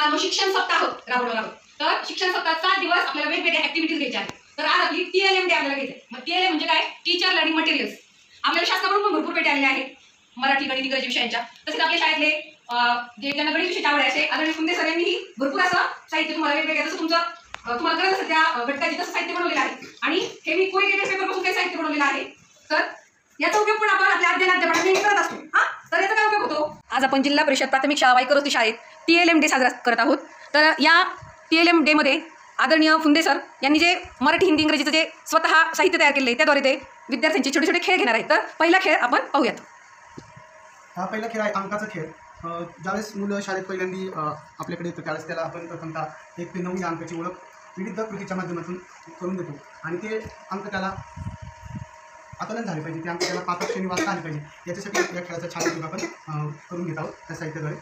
बाळांनो शिक्षण सप्ताह राबवणार आहोत. तर शिक्षण सप्ताह 7 दिवस आपल्याला वेगवेगळ्या ऍक्टिव्हिटीज घ्यायच्या आहेत. तर आज आपली TLM डे आपल्याला घ्यायचं आहे. मग TLM म्हणजे काय? Teacher learning materials. आपल्याला शासनाकडून पण भरपूर भेटी आलेल्या आहेत मराठी गणित इंग्रजी विषयांच्या. तसेच आपल्या शाळेतले जे ज्यांना गणित विषयाची आवड आहे असे आदरणीय फुंदे सर यांनीही भरपूर असं साहित्य तुम्हाला वेगवेगळ्या जसं तुमचं तुम्हाला गरज असेल त्या घटकाची तसं साहित्य बनवलेलं आहे. आणि हे मी कोरिगेटेड पेपरपासून काही साहित्य बनवलेलं आहे. तर याचा उपयोग पण आपण आपल्या अध्ययनात करत असतो. तर याचा काय उपयोग होतो? आज आपण जिल्हा परिषद प्राथमिक शाळा वाईकरोती शाळेत TLM डे साजरा करत आहोत. तर या TLM डे मध्ये आदरणीय फुंदे सर यांनी जे मराठी हिंदी इंग्रजीचं जे स्वतः साहित्य तयार केले त्याद्वारे ते विद्यार्थ्यांचे छोटे छोटे खेळ घेणार आहेत. तर पहिला खेळ आपण पाहूयात. हा पहिला खेळ आहे अंकाचा खेळ. ज्यावेळेस मुलं शाळेत पहिल्यांदी आपल्याकडे येतो त्यावेळेस त्याला आपण प्रथमतः 1 ते 9 या अंकाची ओळख विविध कृतीच्या माध्यमातून करून देतो आणि ते अंक त्याला आकलन झाले पाहिजे, ते अंक त्याला पाकक्षणी वाचता आले पाहिजे. याच्यासाठी या खेळाचा छान उपयोग आपण करून घेत आहोत त्या साहित्याद्वारे.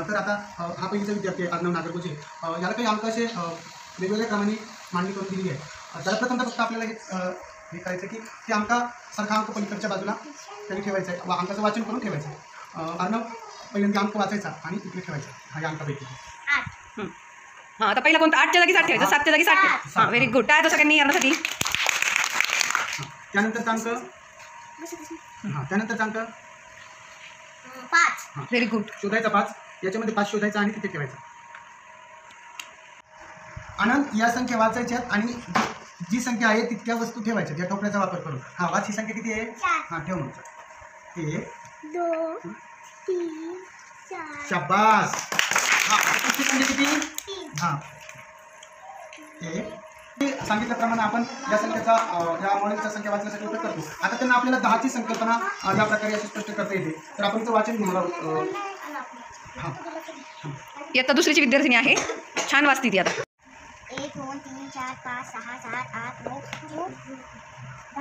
तर आता हा पहिलीचा विद्यार्थी आहे अर्णव नागरगोजे. याला काही अंक असे वेगवेगळ्या क्रमाने मांडणी करून दिलेली आहे. त्याला प्रथमतः फक्त आपल्याला हे करायचं की ते अंकासारखा अंक पलीकडच्या बाजूला त्याने ठेवायचा आहे व अंकाचं वाचन करून ठेवायचं आहे. अर्णव पहिल्यांदा अंक वाचायचा आणि तिकडे ठेवायचा. हा या अंकापैकी 8. हां आता पहिला कोणता 8च्या जागी 7 ठेवायचं, 7च्या जागी 7. हां व्हेरी गुड. काय सगळ्यांनी अर्णवसाठी. त्यानंतरचा अंक त्यानंतरचा अंक 5. Very good. शोधायचा 5. याच्यामध्ये 5 शोधायचा आणि तिथे ठेवायचा. आनंद या संख्या वाचायच्यात आणि जी संख्या आहे तितक्या वस्तू ठेवायच्या या ठोकऱ्याचा वापर करून. हा वाच. ही संख्या किती आहे? 4. हां ठेव म्हणतो. 1 2 3 4. शाबास. हां पुढची संख्या किती? 3. हां सांगितल्याप्रमाणे आपण या संख्येचा या मॉडेलच्या संख्या वाचण्यासाठी उपयोग करतो. आता त्यांना आपल्याला 10ची संकल्पना या प्रकारे अशी स्पष्ट करता येते. तर आपण इथं वाचन घेणार आहोत. हां इयत्ता दुसरीची विद्यार्थिनी आहे, छान वाचते ती. आता 1 2 3 4 5 6 7 8 9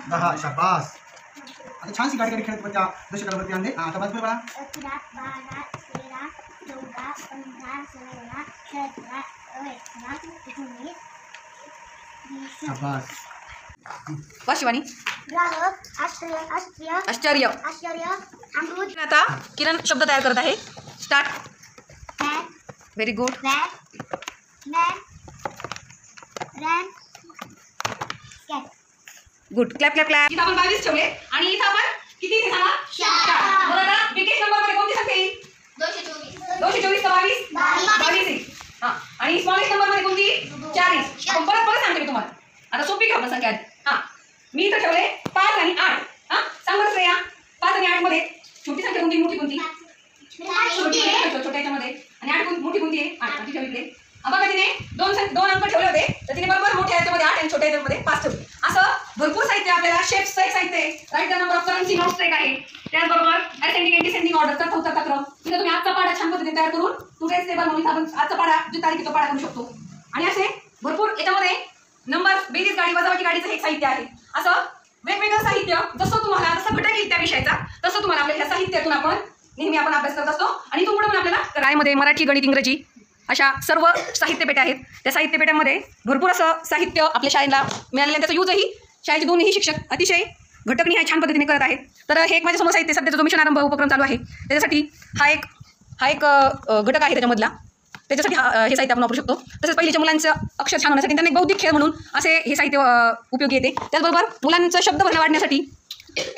10. शाबास. आता छानशी गाडी गाडी खेळत त्या दशकावरती आणले. आता वाच बघा. 11 12 13 14 15 16 17 18 19 20. शाबास. वाच शिवानी. ग्राहक आश्चर्य आश्चर्य. अमृत. आता किरण शब्द तयार करत आहे. Start. Fan. Very good. Man. Ran. Cat. Good. Clap clap clap. इथं आपण 22 ठेवले आणि इथं आपण किती ते सांगा? 4. बरं आता बिगेस्ट नंबर मध्ये कोणती संख्या येईल? 224 का 22? 22 येईल. हां आणि स्मॉलेस्ट नंबर मध्ये कोणती? 40. आपण परत सांगते मी तुम्हाला. आता सोपी घ्या आपण संख्या. हां मी इथं ठेवले 5 आणि 8. हां सांग बरं श्रेया. 5 आणि 8 मध्ये छोटी संख्या कोणती मोठी कोणती? छोटी आहे छोट्याच्या मध्ये. आणि 8 मोठी कोणती आहे? 8. ती ठेवली. बघा तिने दोन अंक ठेवले होते तर तिने बरोबर मोठ्या याच्यामध्ये 8 आणि छोट्या याच्यामध्ये 5 ठेवले. असं भरपूर साहित्य आपल्याला शेप्सचं एक साहित्य आहे. Write the number of currency नोट्सचं एक आहे. त्याचबरोबर असेंडिंग अँड डिसेंडिंग ऑर्डरचा 4था क्रम. तिथे तुम्ही आजचा पाढा छान पद्धतीने तयार करून टुडेज टेबल म्हणून आपण आजचा पाढा जी तारीख तो पाढा करू शकतो. आणि असे भरपूर याच्यामध्ये नंबर बेरीज गाडी वजाबाकी गाडीचं एक साहित्य आहे. असं वेगवेगळं साहित्य जसं तुम्हाला जसं घटक येईल त्या विषयाचा तसं तुम्हाला आपल्या ह्या साहित्यातून आपण नेहमी आपण अभ्यास करत असतो. आणि इथून पुढे पण आपल्याला शाळेमध्ये मराठी गणित इंग्रजी अशा सर्व साहित्यपेठ्या आहेत. त्या साहित्यपेठ्यामध्ये भरपूर असं साहित्य आपल्या शाळेला मिळालेलं आहे. त्याचा यूजही शाळेचे दोन्ही शिक्षक अतिशय घटकनी आहे छान पद्धतीने करत आहेत. तर हे एक माझ्यासमोर साहित्य सध्याचा जो मिशन आरंभ उपक्रम चालू आहे त्याच्यासाठी हा एक घटक आहे त्याच्यामधला. त्याच्यासाठी हे साहित्य आपण वापरू शकतो. तसेच पहिलीच्या मुलांचं अक्षर छान होण्यासाठी त्यांना एक बौद्धिक खेळ म्हणून असे हे साहित्य उपयोगी येते. त्याचबरोबर मुलांचं शब्दभरणा वाढण्यासाठी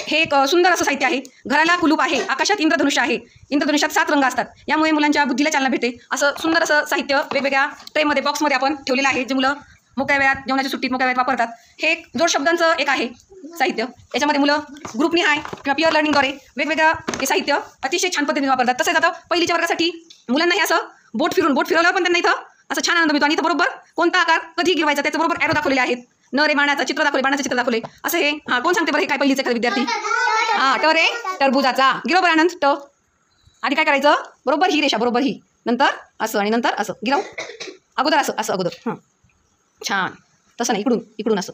हे एक सुंदर असं साहित्य आहे. घराला कुलूप आहे, आकाशात इंद्रधनुष्य आहे, इंद्रधनुष्यात 7 रंग असतात, यामुळे मुलांच्या बुद्धीला चालना भेटते. असं सुंदर असं साहित्य वेगवेगळ्या ट्रेमध्ये बॉक्समध्ये आपण ठेवलेलं आहे जे मुलं मोकळ्या वेळात जेवणाच्या सुट्टीत मोकळ्या वेळात वापरतात. हे एक जोड शब्दांचं एक आहे साहित्य. याच्यामध्ये मुलं ग्रुपनी आहे किंवा पिअर लर्निंगद्वारे वेगवेगळं हे साहित्य अतिशय छान पद्धतीने वापरतात. तसेच आता पहिलीच्या वर्गासाठी मुलांना हे असं बोट फिरवल्यावर पण त्यांना इथं असं छान आनंद मिळतो. आणि इथं बरोबर कोणता आकार कधी गिरवायचा त्याचं बरोबर ॲरो दाखवलेले आहेत. न रे बाणाचं चित्र दाखवले, बाणाचं चित्र दाखवले असं हे. हां कोण सांगते बरं हे काय पहिलीचे एखादा विद्यार्थी? हां ट रे टरबुजाचा. गिरव बरं आनंद. ट आधी काय करायचं? बरोबर ही रेषा बरोबर ही, नंतर असं आणि नंतर असं गिरव. अगोदर असं अगोदर. हां छान. तसं नाही इकडून असं